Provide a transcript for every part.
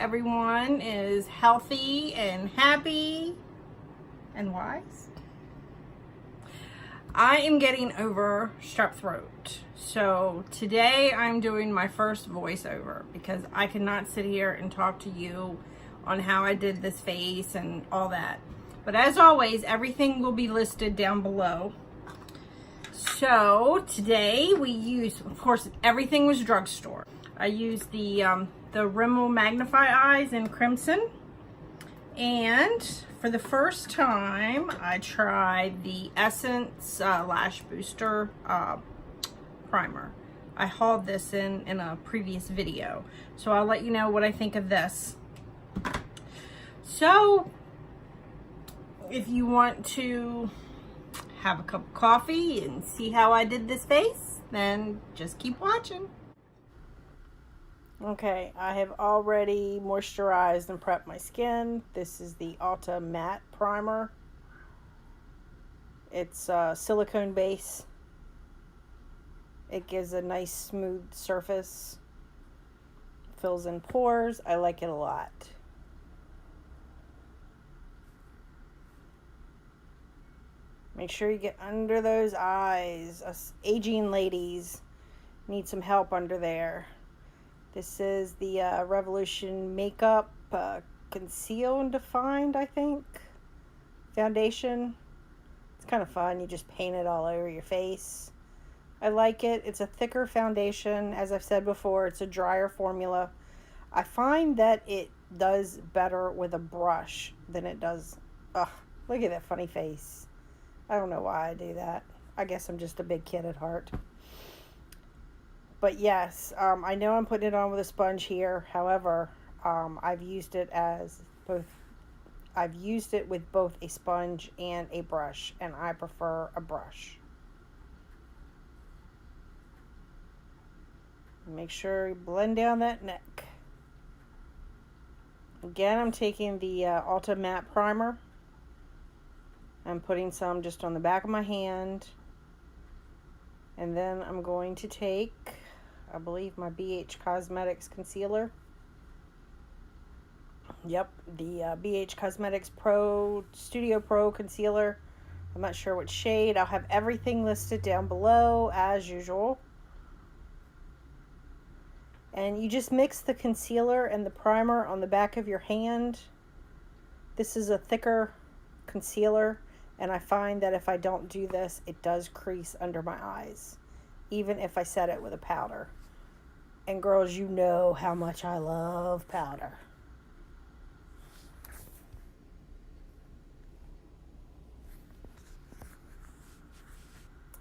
everyone is healthy and happy and wise. I am getting over strep throat. So today I'm doing my first voiceover because I cannot sit here and talk to you on how I did this face and all that. But as always, everything will be listed down below. So today we used, of course, everything was drugstore. I used the Rimmel Magnify Eyes in Crimson. And for the first time, I tried the Essence Lash Booster Primer. I hauled this in a previous video. So I'll let you know what I think of this. So, if you want to have a cup of coffee and see how I did this face, then just keep watching. Okay, I have already moisturized and prepped my skin. This is the Ulta Matte Primer. It's a silicone base. It gives a nice smooth surface. Fills in pores. I like it a lot. Make sure you get under those eyes. Us aging ladies need some help under there. This is the Revolution Makeup Conceal and Defined, I think, foundation. It's kind of fun. You just paint it all over your face. I like it. It's a thicker foundation. As I've said before, it's a drier formula. I find that it does better with a brush than it does. Ugh, look at that funny face. I don't know why I do that. I guess I'm just a big kid at heart. But yes, I know I'm putting it on with a sponge here. However, I've used it as both. I've used it with both a sponge and a brush, and I prefer a brush. Make sure you blend down that neck. Again, I'm taking the Ulta Matte Primer. I'm putting some just on the back of my hand. And then I'm going to take, I believe, my BH Cosmetics concealer. Yep, the BH Cosmetics Pro Studio Pro concealer. I'm not sure what shade. I'll have everything listed down below as usual. And you just mix the concealer and the primer on the back of your hand. This is a thicker concealer. And I find that if I don't do this, it does crease under my eyes, even if I set it with a powder. And girls, you know how much I love powder.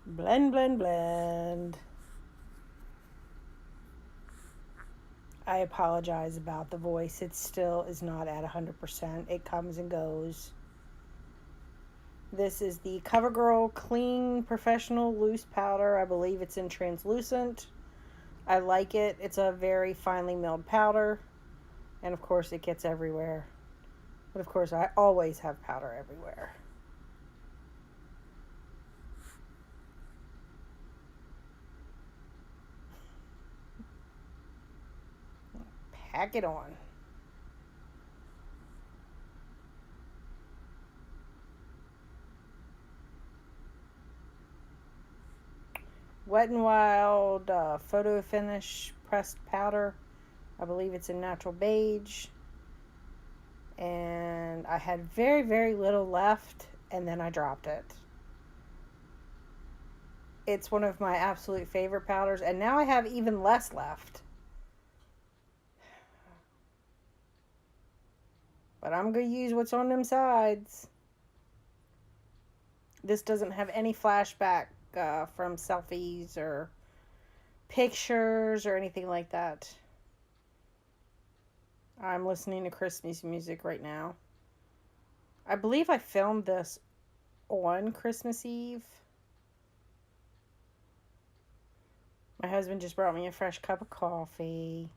Blend, blend, blend. I apologize about the voice. It still is not at 100%. It comes and goes. This is the CoverGirl Clean Professional Loose Powder. I believe it's in translucent. I like it. It's a very finely milled powder. And of course it gets everywhere. But of course I always have powder everywhere. Pack it on. Wet n Wild Photo Finish Pressed Powder. I believe it's in Natural Beige. And I had very, very little left, and then I dropped it. It's one of my absolute favorite powders, and now I have even less left. But I'm going to use what's on them sides. This doesn't have any flashback from selfies or pictures or anything like that. I'm listening to Christmas music right now. I believe I filmed this on Christmas Eve. My husband just brought me a fresh cup of coffee.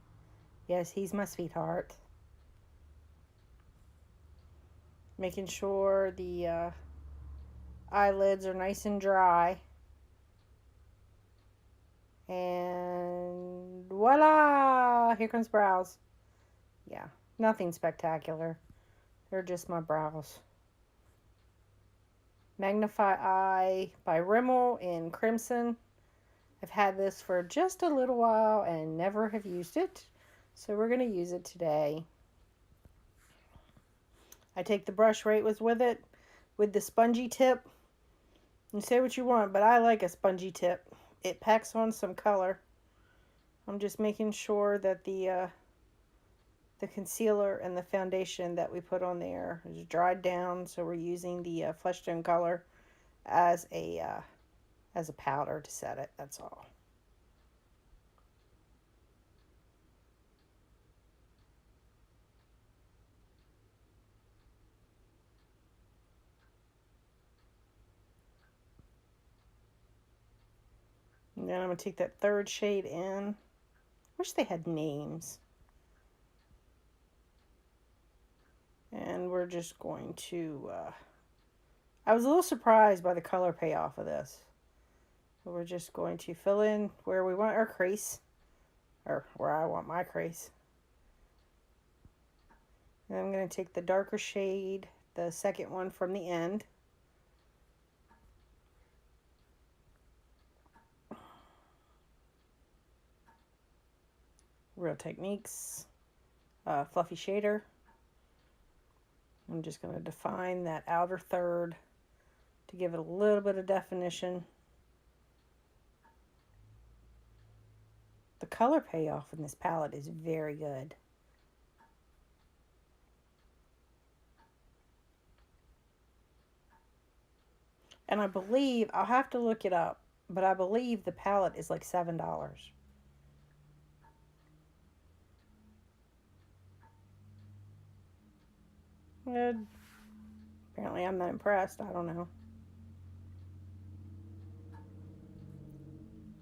Yes, he's my sweetheart. Making sure the eyelids are nice and dry. And voila! Here comes brows. Yeah, Nothing spectacular. They're just my brows. Magnify Eye by Rimmel in Crimson. I've had this for just a little while and never have used it. So we're going to use it today. I take the brush right with it, with the spongy tip. You say what you want, but I like a spongy tip. It packs on some color. I'm just making sure that the concealer and the foundation that we put on there is dried down. So we're using the Flesh Tone color as a powder to set it. That's all. And then I'm going to take that third shade in. Wish they had names. And we're just going to... I was a little surprised by the color payoff of this. So we're just going to fill in where we want our crease. Or where I want my crease. And I'm going to take the darker shade, the second one from the end. Real Techniques Fluffy Shader. I'm just going to define that outer third to give it a little bit of definition. The color payoff in this palette is very good. And I believe, I'll have to look it up, but I believe the palette is like $7. Apparently I'm not impressed. I don't know.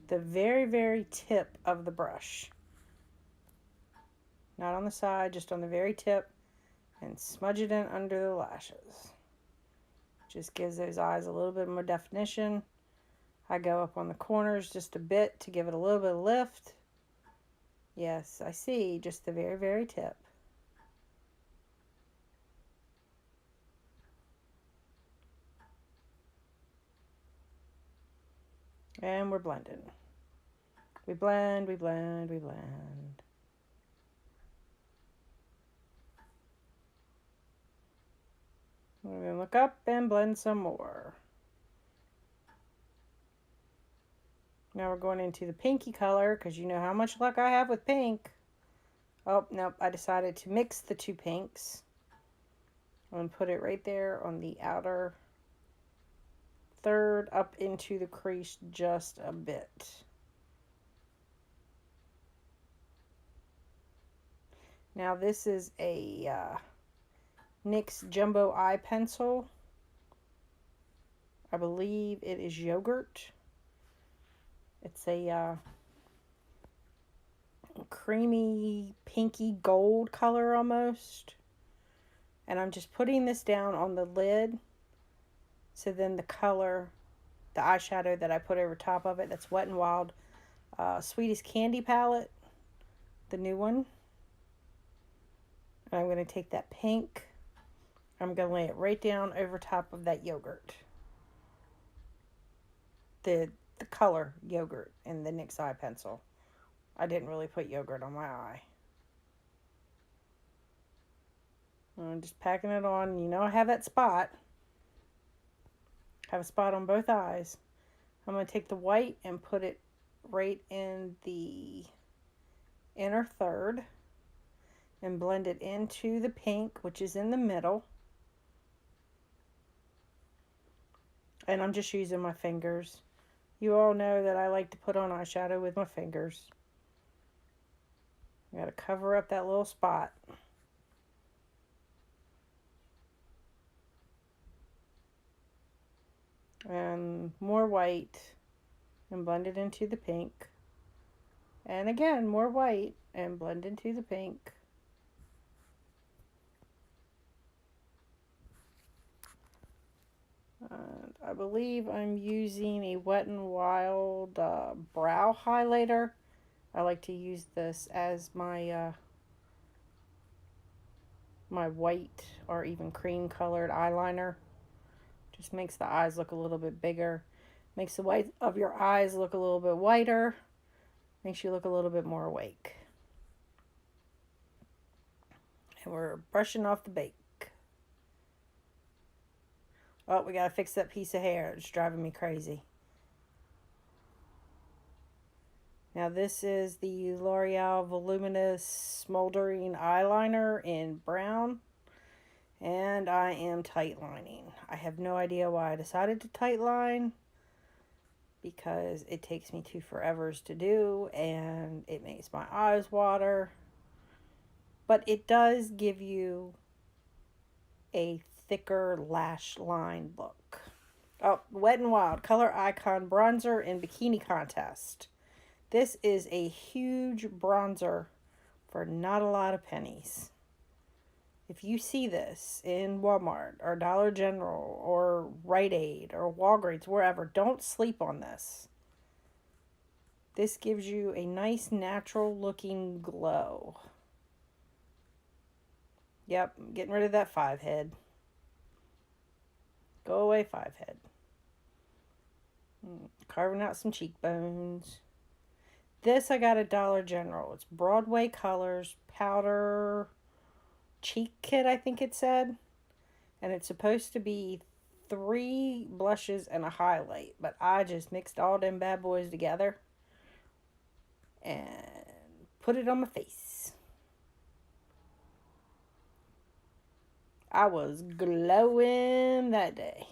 The very, very tip of the brush. Not on the side, just on the very tip. And smudge it in under the lashes. Just gives those eyes a little bit more definition. I go up on the corners just a bit to give it a little bit of lift. Yes, I see just the very, very tip. And we're blending. We blend, we blend, we blend. We're going to look up and blend some more. Now we're going into the pinky color because you know how much luck I have with pink. Oh, nope, I decided to mix the two pinks. I'm going to put it right there on the outer third up into the crease just a bit. Now this is a NYX Jumbo Eye Pencil. I believe it is yogurt. It's a creamy pinky gold color almost. And I'm just putting this down on the lid. So then the color, the eyeshadow that I put over top of it, that's Wet n Wild Sweetest Candy palette, the new one. And I'm going to take that pink, I'm going to lay it right down over top of that yogurt. The color yogurt in the NYX eye pencil. I didn't really put yogurt on my eye. I'm just packing it on. You know I have that spot. Have a spot on both eyes. I'm going to take the white and put it right in the inner third and blend it into the pink, which is in the middle. And I'm just using my fingers. You all know that I like to put on eyeshadow with my fingers. I gotta cover up that little spot. And more white and blend it into the pink. And again, more white and blend into the pink. And I believe I'm using a Wet n Wild brow highlighter. I like to use this as my my white or even cream colored eyeliner. Just makes the eyes look a little bit bigger. Makes the white of your eyes look a little bit whiter. Makes you look a little bit more awake. And we're brushing off the bake. Oh, we gotta fix that piece of hair. It's driving me crazy. Now this is the L'Oreal Voluminous Smoldering Eyeliner in brown. And I am tight lining. I have no idea why I decided to tight line, because it takes me 2 forevers to do and it makes my eyes water. But it does give you a thicker lash line look. Oh, Wet n Wild Color Icon Bronzer in Bikini Contest. This is a huge bronzer for not a lot of pennies. If you see this in Walmart or Dollar General or Rite Aid or Walgreens, wherever, don't sleep on this. This gives you a nice natural looking glow. Yep, getting rid of that 5 head. Go away, 5 head. Carving out some cheekbones. This I got at Dollar General. It's Broadway Colors Powder Cheek Kit, I think it said. And it's supposed to be 3 blushes and a highlight. But I just mixed all them bad boys together and put it on my face. I was glowing that day.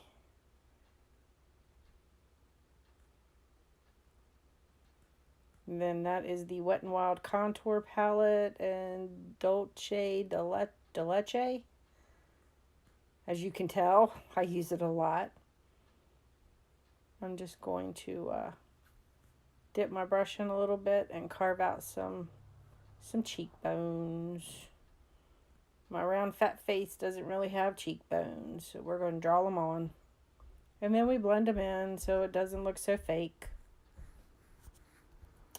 And then that is the Wet n Wild Contour Palette and Dolce de Leche. As you can tell, I use it a lot. I'm just going to dip my brush in a little bit and carve out some cheekbones. My round fat face doesn't really have cheekbones, so we're going to draw them on. And then we blend them in so it doesn't look so fake.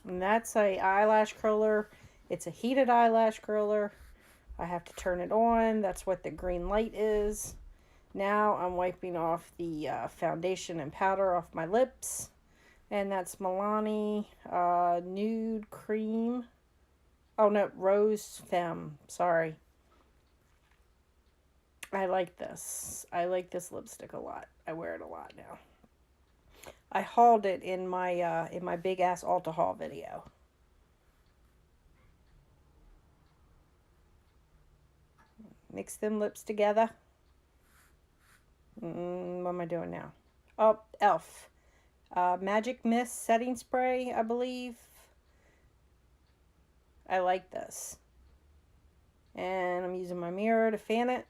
And that's a eyelash curler. It's a heated eyelash curler. I have to turn it on. That's what the green light is. Now I'm wiping off the foundation and powder off my lips. And that's Milani Nude Cream. Oh no, Rose Femme. Sorry. I like this. I like this lipstick a lot. I wear it a lot now. I hauled it in my big ass Ulta Haul video. Mix them lips together. What am I doing now? Oh, Elf. Magic Mist setting spray, I believe. I like this. And I'm using my mirror to fan it.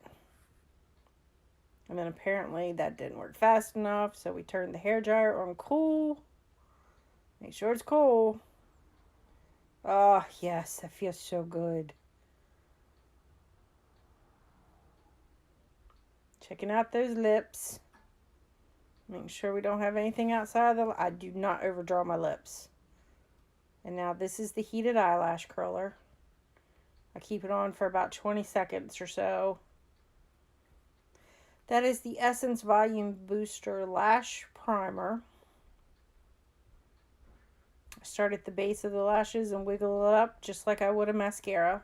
And then apparently that didn't work fast enough, so we turned the hairdryer on cool. Make sure it's cool. Oh, yes, that feels so good. Checking out those lips. Making sure we don't have anything outside of the... I do not overdraw my lips. And now this is the heated eyelash curler. I keep it on for about 20 seconds or so. That is the Essence Volume Booster Lash Primer. I start at the base of the lashes and wiggle it up just like I would a mascara.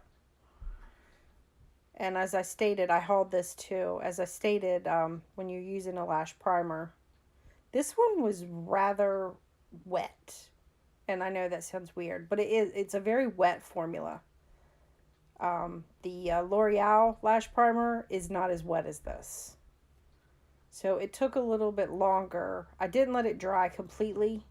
And as I stated, I hauled this too. As I stated, when you're using a lash primer, this one was rather wet. And I know that sounds weird, but it's a very wet formula. The L'Oreal lash primer is not as wet as this. So it took a little bit longer. I didn't let it dry completely.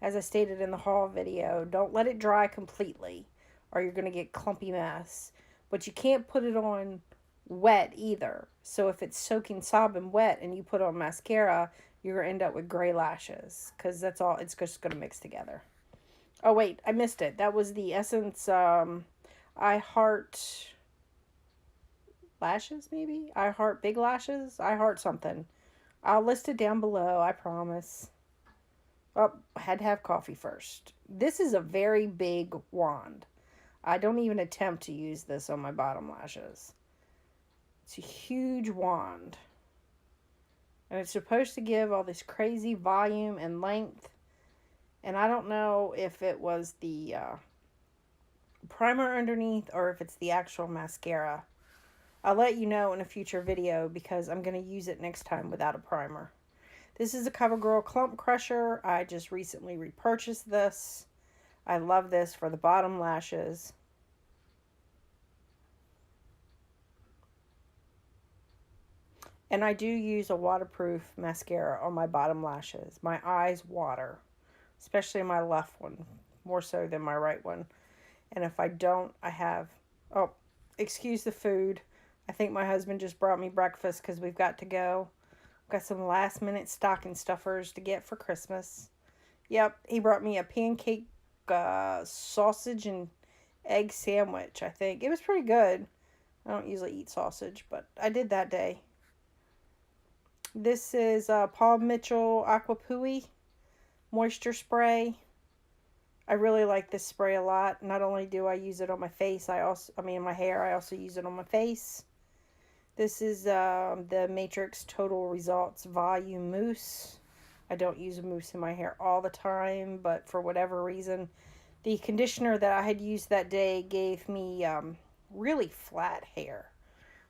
As I stated in the haul video, don't let it dry completely or you're going to get clumpy mess. But you can't put it on wet either. So if it's soaking sobbing wet and you put on mascara, you're going to end up with gray lashes. Because that's all, it's just going to mix together. Oh wait, I missed it. That was the Essence I Heart... lashes, maybe? I Heart Big Lashes? I Heart something. I'll list it down below, I promise. Oh, I had to have coffee first. This is a very big wand. I don't even attempt to use this on my bottom lashes. It's a huge wand. And it's supposed to give all this crazy volume and length. And I don't know if it was the primer underneath or if it's the actual mascara. I'll let you know in a future video because I'm going to use it next time without a primer. This is a CoverGirl Clump Crusher. I just recently repurchased this. I love this for the bottom lashes. And I do use a waterproof mascara on my bottom lashes. My eyes water, especially my left one, more so than my right one. And if I don't, I have, oh, excuse the food. I think my husband just brought me breakfast because we've got to go. Got some last minute stocking stuffers to get for Christmas. Yep, he brought me a pancake sausage and egg sandwich, I think. It was pretty good. I don't usually eat sausage, but I did that day. This is Paul Mitchell Aqua Pui Moisture Spray. I really like this spray a lot. Not only do I use it on my face, my hair, I also use it on my face. This is the Matrix Total Results Volume Mousse. I don't use a mousse in my hair all the time, but for whatever reason, the conditioner that I had used that day gave me really flat hair.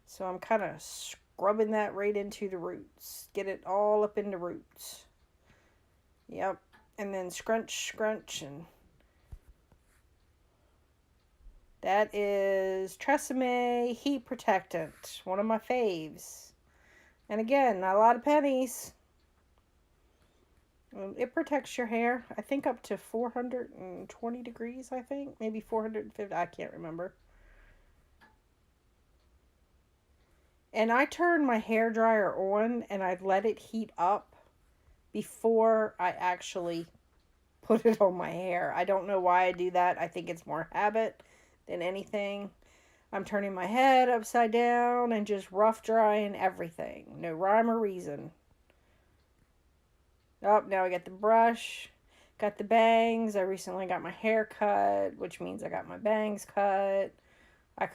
So I'm kind of scrubbing that right into the roots. Get it all up in the roots. Yep. And then scrunch, and that is Tresemme Heat Protectant, one of my faves. And again, not a lot of pennies. It protects your hair, I think up to 420 degrees, I think. Maybe 450, I can't remember. And I turned my hair dryer on and I let it heat up before I actually put it on my hair. I don't know why I do that. I think it's more habit than anything. I'm turning my head upside down and just rough drying everything. No rhyme or reason. Oh, now I got the brush. Got the bangs. I recently got my hair cut, which means I got my bangs cut. I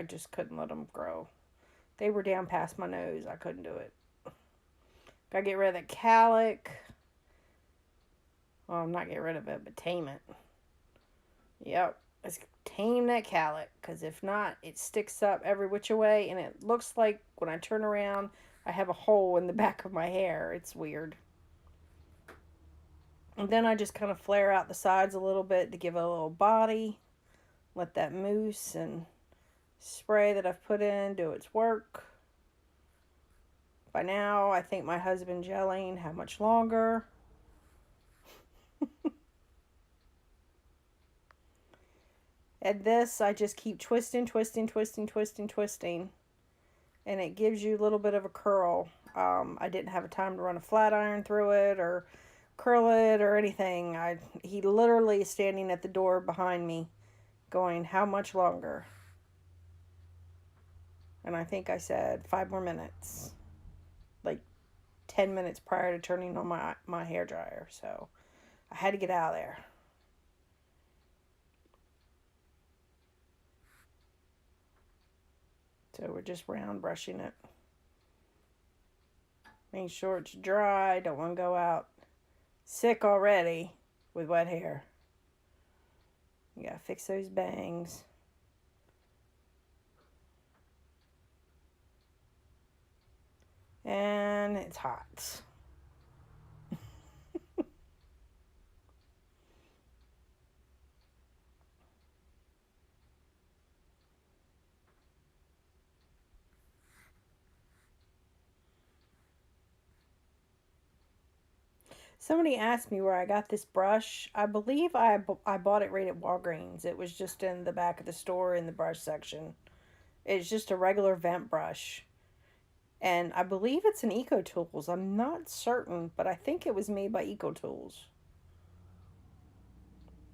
just couldn't let them grow. They were down past my nose. I couldn't do it. Gotta get rid of that calic. Well, not get rid of it, but tame it. Yep. Let's tame that calic, because if not, it sticks up every which way, and it looks like when I turn around, I have a hole in the back of my hair. It's weird. And then I just kind of flare out the sides a little bit to give it a little body. Let that mousse and spray that I've put in do its work. By now, I think my husband gelling. How much longer? And this, I just keep twisting. And it gives you a little bit of a curl. I didn't have a time to run a flat iron through it or curl it or anything. He literally is standing at the door behind me going, how much longer? And I think I said 5 more minutes. Like 10 minutes prior to turning on my hair dryer. So I had to get out of there. So we're just round brushing it. Make sure it's dry. Don't want to go out sick already with wet hair. You gotta fix those bangs. And it's hot. Somebody asked me where I got this brush. I believe I bought it right at Walgreens. It was just in the back of the store in the brush section. It's just a regular vent brush. And I believe it's an Eco Tools. I'm not certain, but I think it was made by Eco Tools.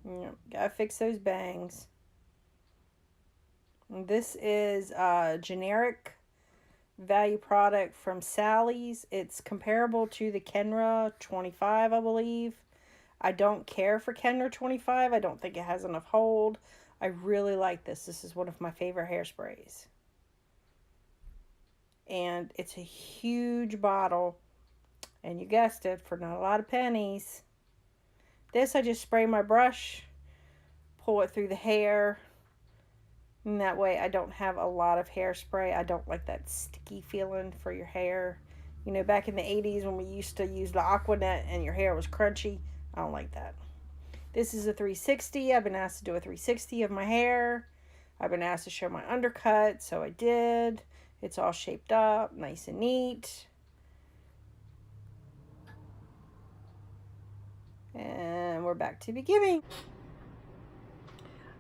Yeah, gotta fix those bangs. And this is a generic value product from Sally's. It's comparable to the Kenra 25, I believe. I don't care for Kenra 25. I don't think it has enough hold. I really like this. This is one of my favorite hairsprays. And it's a huge bottle. And you guessed it, for not a lot of pennies. This, I just spray my brush, pull it through the hair. And that way I don't have a lot of hairspray. I don't like that sticky feeling for your hair. You know, back in the 80s when we used to use the Aquanet and your hair was crunchy. I don't like that. This is a 360. I've been asked to do a 360 of my hair. I've been asked to show my undercut, so I did. It's all shaped up, nice and neat. And we're back to the beginning.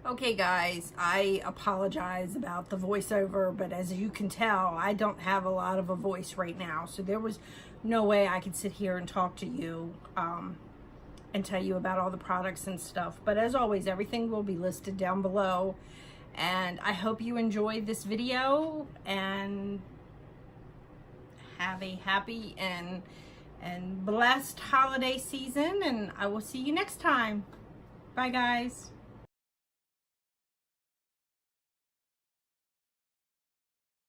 Okay guys, I apologize about the voiceover, but as you can tell, I don't have a lot of a voice right now. So there was no way I could sit here and talk to you and tell you about all the products and stuff. But as always, everything will be listed down below. And I hope you enjoyed this video and have a happy and blessed holiday season. And I will see you next time. Bye guys.